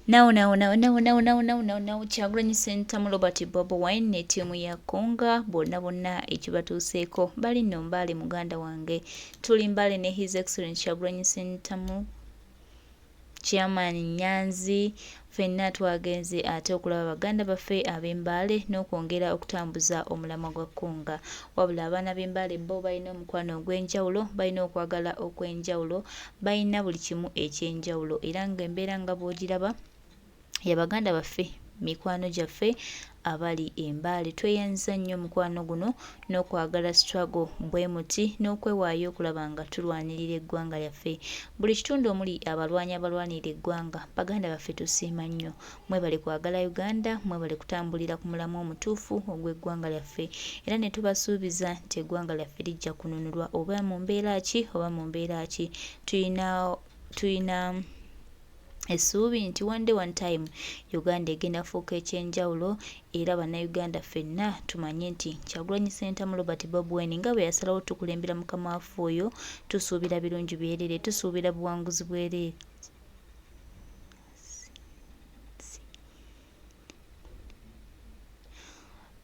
Now, Kyagulanyi Ssentamu Robert Bobi Wine ne ttiimu ya Konga bonna ekibatuuseeko bali nno Mbale muganda wange tuli Mbale ne His Excellency Kyagulanyi Ssentamu Chairman Nyanzi ffenna twagenze ate okulaba baganda baffe ab'Embale n'okwongera okutambuza omulamwa gwa Konga wabula abaana b'Embale bo balina omukwano ogw'enjawulo balina okwagala okw'enjawulo balina buli kimu eky'enjawulo era ng'embeera nga bw'ogiraba ya baganda baffe mikwano gyaffe abali Embale tweyanziza nnyo omukwano guno n'okwagala struggle bwe muti n'okwewaayo okulaba nga tulwanirira eggwanga lyaffe buli kitundu omuli abalwanira eggwanga baganda baffe tusiima nnyo mwebale kwagala Uganda mwebale kutambulira ku mulamu omutuufu ogw'eggwanga lyaffe era ne tubasuubiza nti eggwanga lyaffe lijja kununulwa oba mu mbeera ki tuyina essuubi nti one day one time Uganda egenda fuuka ekyenjawulo era bannayuganda ffenna tumanye nti Kyagulanyi Ssentamu Robert Bobi Wine nga bwe yasalawo tukulembera mukama waffe oyo tusuubira birungi byereere tusuubira buwanguzi bwereere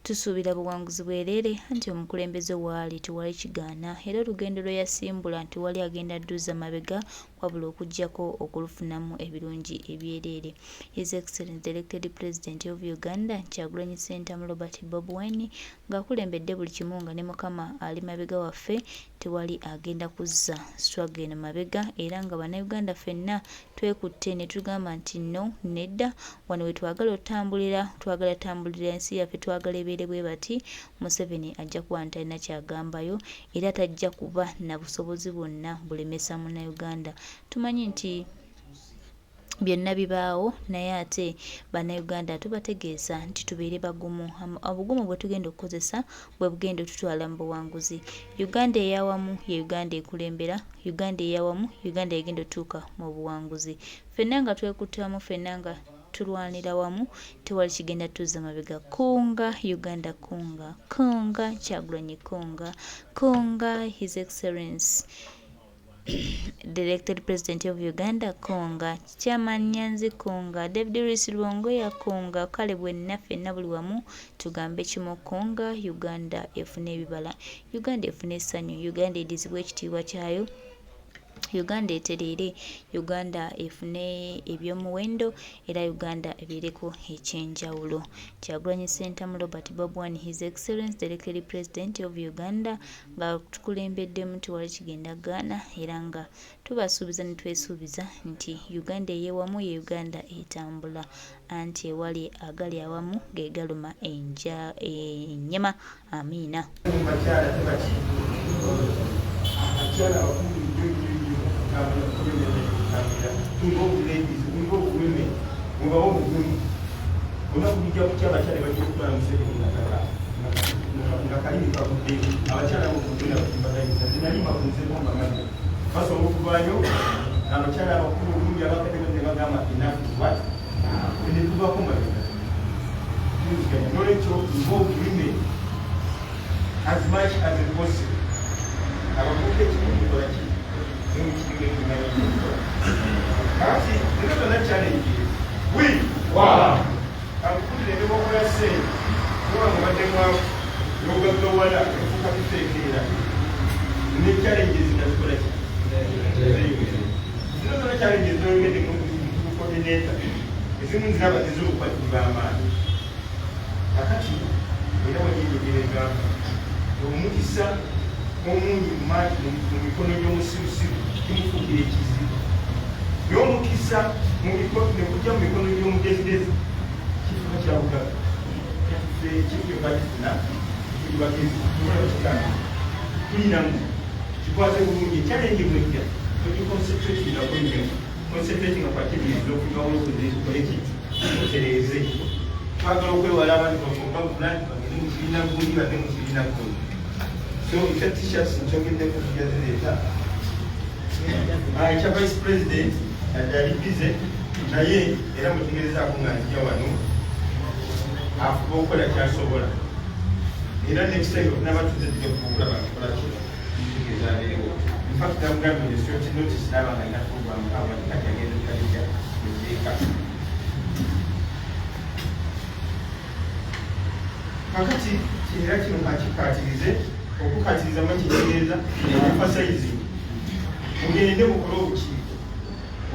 tusuubira buwanguzi bwereere anti omukulembeze waali tewali kigaana era olugendo lwe yasimbula nti wali agenda dduza mabega wabula okuggyako okulufunamu ebirungi ebyereere. His Excellency the elected President of Uganda Kyagulanyi Ssentamu Robert Bobi Wine ng'akulembedde buli kimu nga ne Mukama ali mabega waffe tewali agenda kuzza struggle eno mabega era nga bannayuganda ffenna twekutte ne tugamba nti no nedda wano we twagala otambulira twagala tambulira ensi yaffe twagala ebeere bwe bati Museveni ajja kuba talina kyagambayo era tajja kuba na busobozi bwonna bulemesa munnayuganda. Tumanyi nti byonna bibaawo naye ate bannayuganda tubategeeza nti tubeere bagumu obugumu bwe tugenda okukozesa bwe bugenda otutwala mu buwanguzi. Uganda eyawamu ye Uganda ekulembera Uganda eyawamu Uganda egenda otuuka mu buwanguzi ffenna nga twekutte wamu ffenna nga tulwanira wamu tewali kigenda tuzza mabega. Konga Uganda Konga Kyagulanyi Konga His Excellency the elected President of Uganda Konga Chairman Nyanzi Konga David Lwongoya Konga kale bwenna ffenna buli wamu tugambe kimu Konga Uganda efune ebibala Uganda efune essanyu Uganda edizibwa ekitiibwa kyayo Uganda etereere Uganda efune ebyomuwendo era Uganda ebeereko ekyenjawulo. Kyagulanyi Ssentamu Robert Bobi Wine His Excellency the elected President of Uganda nga tukulembeddemu tewali kigenda gaana era nga tubasuubiza ne twesuubiza nti Uganda eyeewamu ye Uganda etambula anti ewali agali awamu ge galuma ennyama. Amiina. As much as it possible. Challenge. We wow. I'm putting the over there saying, no one want them out. No one know what I'm going to say here. The challenges in the collection. You know the challenges don't get the coordinator. It's in the Zaba is over to Bama. Akachi, we never need to get a gun. Mutisa, Omu, Mark, Mikono, Susi, Kimu, Yomukisa mubikono nekujja mu mikono by'omugezigezi kifuba kya Buganda ekyo bakifuna kibagezi kikana tulinamu kikwate bulungi challenge bwejja tukiconcentrate na kwenye concentrating on activities okunywawo okukoleki otereze twagala okwewala abantu bakomba bulani bagende mu kibiina gundi bade mu kibiina gundi so ekya t-shirts nkyogeddeku kujazireeta ekya vice president ali bize naye era mutegerezaako nga njja wano afuba okukola kyasobola era next time okunaba tuzedde okulaba nkola kitegezaaleewo infact namugambye short notice naba nga alina program awa kati agenda kalija ezeeka kakati era kino kakikatirize okukatiriza makitegeeza emphasizing mugende mukole obukiiko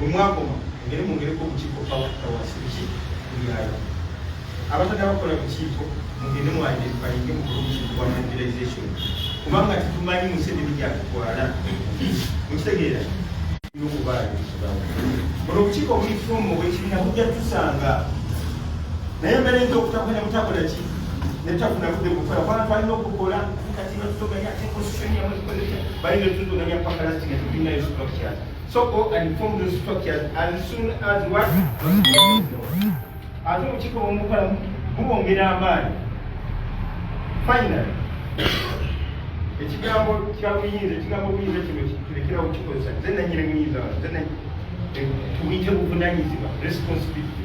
omwakoma ngere mungereko obukiiko pawasiki byayo abatadde bakola bukiiko mugende mu identifyinge mukole obukiiko bwa mobilization kubanga titumanyi musende bijakutwala mukitegeera nokubaayo olwo obukiiko buli fomu obwekibiina bujja tusanga naye mbere nti okutakwanya mutakola ki netafuna budde kukola kubanga twalina okukola kati batutoganya constitution yamuzikoleta balina tutoganya paka last nga tubinayo structures so go and form those structures as soon as what ate obukiiko bwomukola bubongera amaanyi finally ekigambo kyabuyinza ekigambo buyinza kino kirekerawo kikozesa zena nyire muyinza zena tuyite buvunanyizibwa responsibility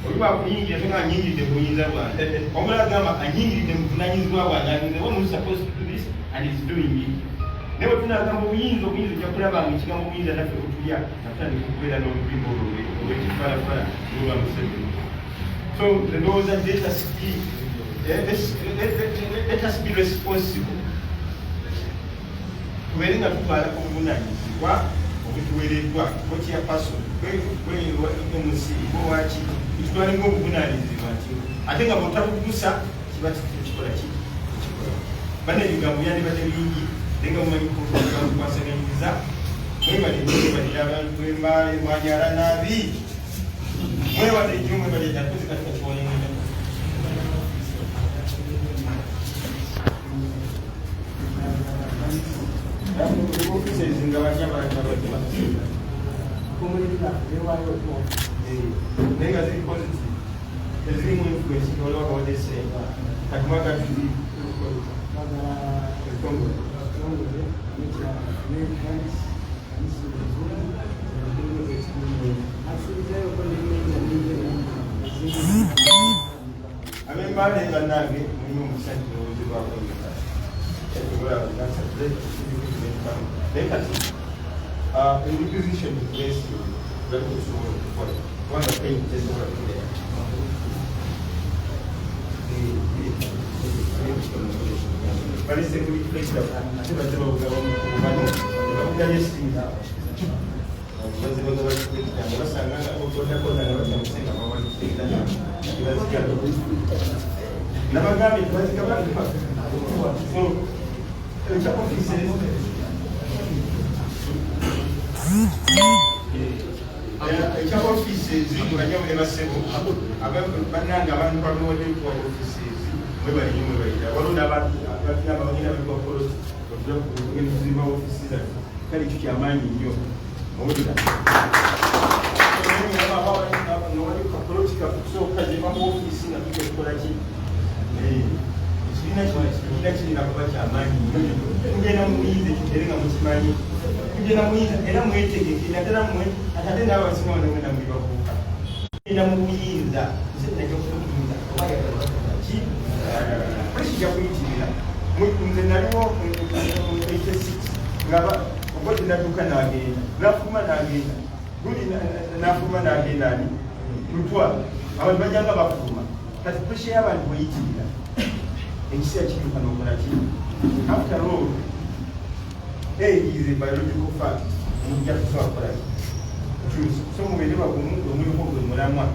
oli wakuyingira so nga anyingiride mubuyinza bwange omulala agamba anyingiride muvunanyizibwa bwange alinze one who's supposed to do this and is doing it naye wetunagamba obuyinza ojja kulabanga ekigambo obuyinza naffe otulya natandika okubeera n'olulimi olw'ekifarafara olwa Museveni so ndowooza let us be responsible tubeere nga tutwalako obuvunanyizibwa obutuweereddwa okya pasoni kwemusi waki tutwale ngaobuvunanyizibwa nti ate nga bwotabugusa kiba kikola ki bana ebigambo byandibadde bingi naye nga mumanyikwasaganyiriza mwebalira abantu embale mwanyala nabi mwebale ejjo mwebale jakozi katika kiwonengera offices nga banyabalaga naye nga ziri positive ezirimu influence olaba bawadese katumaka tuli abembale bannange mulimu omusajja olowozebwako in the position to place you, that was one of the things that were there. But it's a good place of ekyapa offices banyamule basebo bannanga abantu balowodekwa offices mwebalinyo mwebalira walonda abagenda bekwakolo otugenda kuzimba offices kale ekyo kyamaanyi nnyo owulira nowalikapolitika kusooka zimamu office nga tujja kukola ki ekibiina kirina kuba kyamaanyi nnyo mugenda muyinza ekitere nga mukimanyi kugenda muyinza era mwetegeke naddala mmwe atate n'abasinga banamwenda muli bavubuka genda mu buyinza nsekinakyokuyinza ki ekijja kuyitirira nze naliwo 86 ngaba obozi nadduka n'agenda nafuluma n'agenda guli nafuluma n'agenda ani Mutwala abantu bajjanga bafuluma kati presha y'abantu bweyitirira ekiseera kiruka n'okola ki after all age is a biological fact. You just saw for choose. Some way never go move mulamwa.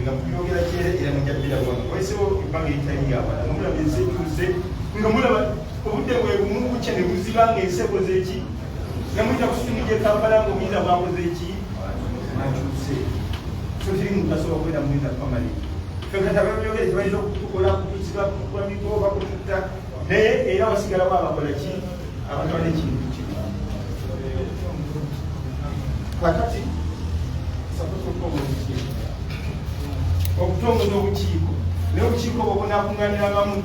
Nga kuyogera kyere era mujabira bwange. Wese ibanga italiya bana. Mumula bense tuse. Nga mula obudde bwe bumungu kyane buzibanga enseko zeki. Namuyita kusinije Kampala ngo biza bakoze eki. Achuse. So tiri mutasoba kwenda muiza family. Fekata babiyogere tibalizo kukola kusiba kwa miko bakututa. Naye era wasigala baba kola ki. Abantu bane kintu kakati okutongoza obukiiko naye obukiiko bwobunakunganiramu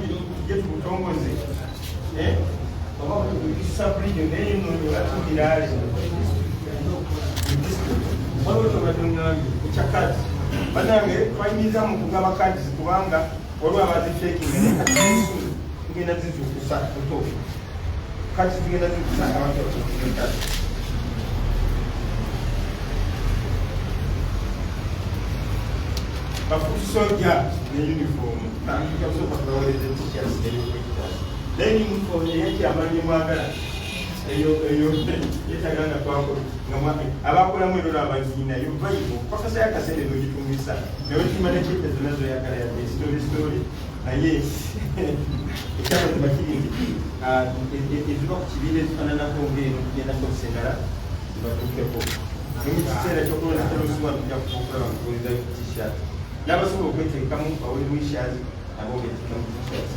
gye tubutongoze obasabulijo naye nolatubirale waliwetobadongambi kukyakati banange twayingiza mu kugaba kadi kubanga waliwo abazifekinga tugenda zizukusa oto kati tugenda zizukusa abantu bakati bafusoja ne uniform nakusoka bawoleze t-shirts then uniform yeki amanyi mwagala eyo yetaganga kwako abakolamu ero n'abaziina yo bayibo pakasa yakasente nogitumisa nawe kimane kitezo nazo yakala ya story naye ekyaba tebakiri nti eziba ku kibiina ezifaananako ng'eno tugenda kusengala zibatukeko ekiseera kyokulonda talusiwa tujja okulaba nkulizayo ku t-shirt n'abasobola okweteekamu bawuli wishes nabo beteekamu t-shirt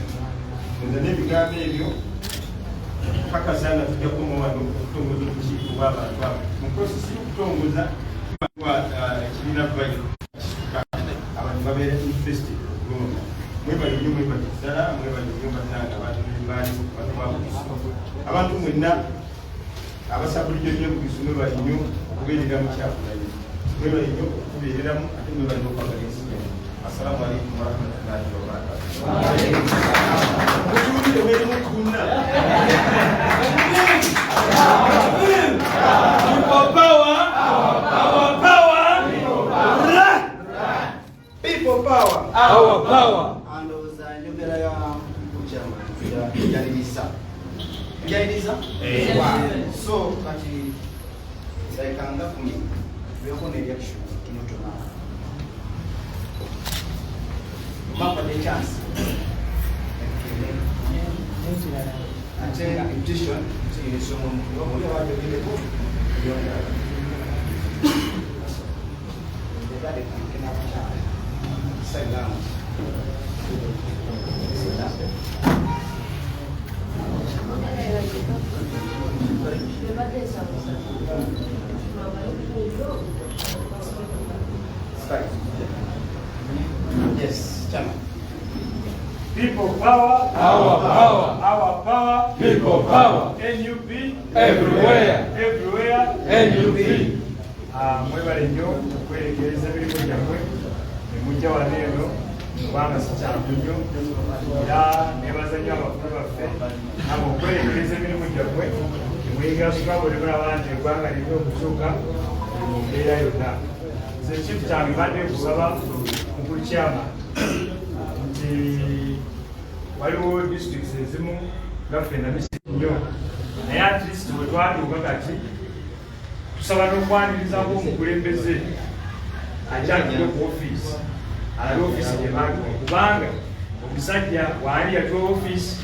nze n'ebigambo ebyo pakasanga tujja kumawa okutongoza obukiiko bw'abantu abo mukosi si okutongoza ekibiina vayo abantu babeera interested okulonda mwebali nnyo mwebali ddala mwebali nnyo bannanga abantu baali abantu mwenna abasabulijjo nnyo bugisu mwebali nnyo okubeerera mu kyakulanye mwebali nnyo okubeereramu ate mwebali n'okwagala ensi yano. Assalamu alaikum warahmatullahi wabarakatuh. So, kati Ekyekango kumi byoko ne reaction kinotona. Mapa de chance. Ante intuition, ti somo ngombe waje vile kwa. Ndadde kina kwa. Salamu. Yes, Chama. People power, Our power. our power, People power. NUP, Everywhere. everywhere. NUP. Mwebale nnyo okwerekereza emirimu gyammwe emujja wano eno kubanga si kyangu nnyo era nebaza nnyo abakulu baffe abo okwerekereza emirimu gyammwe temwegasuka bwe mulaba nti eggwanga lirina okukyuka mu mbeera yonna. Nze ekintu kyange badde kusaba mukulu kyama nti waliwo disitulikisi ezimu gaffe na misiri nnyo naye at least bwe twatuuka kati tusaba n'okwanirizaako omukulembeze akyatule ku ofiisi alabe ofiisi gyebagwa kubanga omusajja waali yatula ofiisi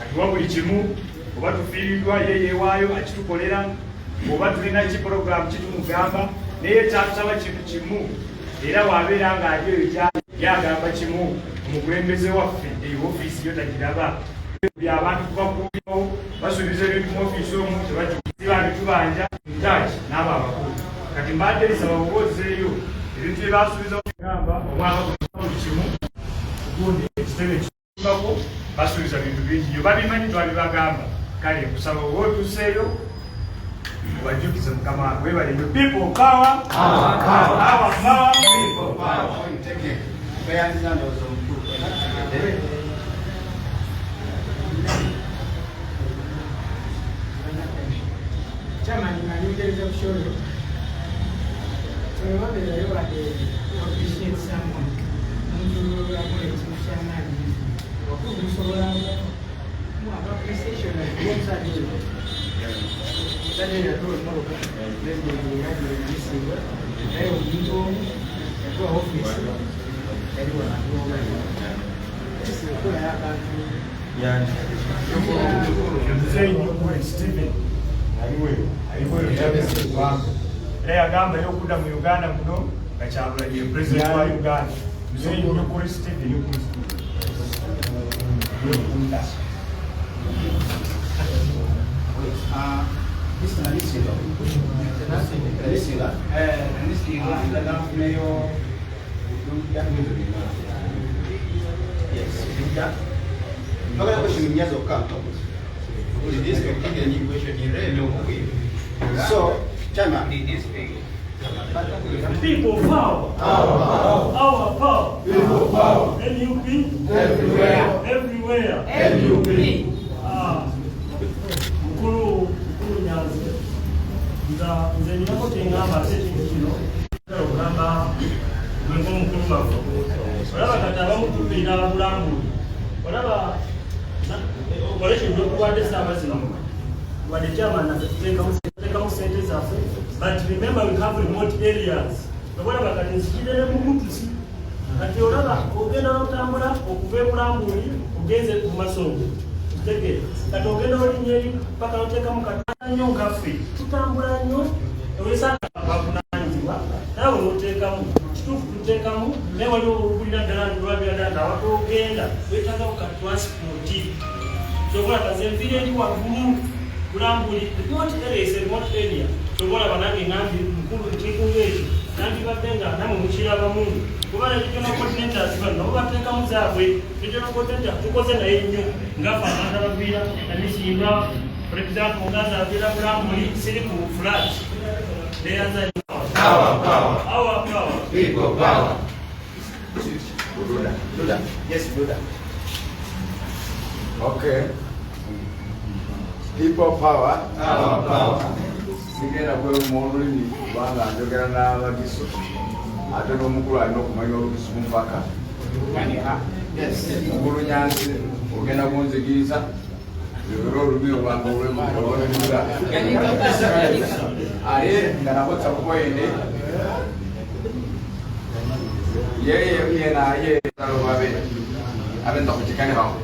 atuwa buli kimu oba tufiiriddwa ye yeewaayo akitukolera oba tulina kiporogaramu kitumugamba naye kyatusaba kintu kimu era wabeera ng'ali eyo yagamba kimu omukulembeze waffe ofiisi yo tagiraba abantu tubakuulirawo basuubiza ebintu mu ofiisi omu tebakibanga tubanja ntaki n'abo abakulu kati mbadde bisaba boboozeeyo ebintu bye basuubiza okugamba omwaka buli kimu gundi ekitebe ekibako basuubiza bintu bingi yo babimanyi twabibagamba kale kusaba oba otuuseeyo obajjukize mukama wange webale nyo people power, Our power. our power, People power. Chairman, manipulated of show you. So, what is the appreciate someone who appreciate someone who so appreciation of what I do. That is a good model. Then we have the receiver. They will be going to office. Everyone at home. This is what I have to. Stephen agamba eyokudda mu Uganda muno nga Kyagulanyi ye president wa Uganda muzeeyi nnyo kuri Stephen So, Chama, people power, our power, People power. NUP, Everywhere. everywhere. NUP. Mukulu Nyanzi nze nina kye ngamba ate ekintu kino ogamba gwe mukulu waffe olaba kati abamutupira abulambuli olaba operation gyokuwadde ssaaba zino wadde chairman teekamu sente zaffe but remember we have remote areas olaba kati nzikire ne mukutusi kati olaba ogenda n'otambula okuva ebulambuli ogenze ku masongo tegere kati ogenda olinnya eri paka noteekamu katana nnyo ngaffe tutambula nnyo olesanga bakunanyizibwa nawe noteekamu kituufu tuteekamu naye waliwo okulira ddala ntulwabiraddala nti awaka ogenda wetagawo ka transport kyobola kaze enviiri eri waggulu bulambuli remote area is a remote area kyobola banange nambi mukulu nkikunga ekyo nandibadde nga namwe mukirabamu kuba ne regional coordinators bano nabo bateekamu zaabwe regional coordinator tukoze naye nnyo ngafa abantu abaviira namisimba for example ngaza aviira bulambuli siri ku flat neyaza our power People power. Luda. Yes, Luda. Okay. People power. Our power. Sigenda kwe mulimi kubanga njogera n'abagiso ate n'omukulu alina okumanya olugisu kumpaka mukulu Nyanzi ogenda kunzigiriza era olubiri lwange olw'emira aye nga nabotsa kuboyene yeye naye alobabe abenda kukikanirawo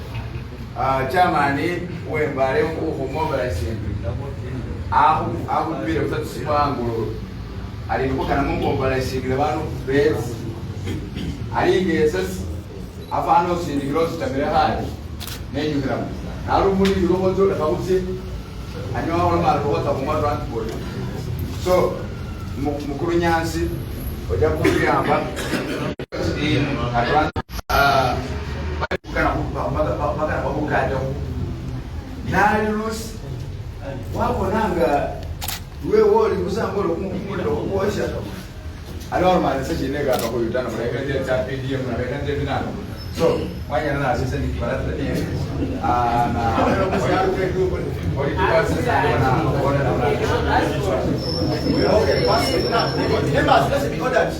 chamani wembale okumobilizing akubire kusatusibangulo alikukana mumobilizing abantu bezi aligezes afano sindikiro sitamire hali nenyukira narumuli birobozo lekabuze anywa wala marobota kuma transport so mukuru Nyanzi oja kuyamba kana bakukajja nalus wabonanga wewoli kusambula okumuliro okuosha anormal seshinega bakuyutana mulekende cha PDM na bekende binano so mwanya na sasa ni kibarata ni na political system na ona na Okay, pass it now. Members, let's be ordered.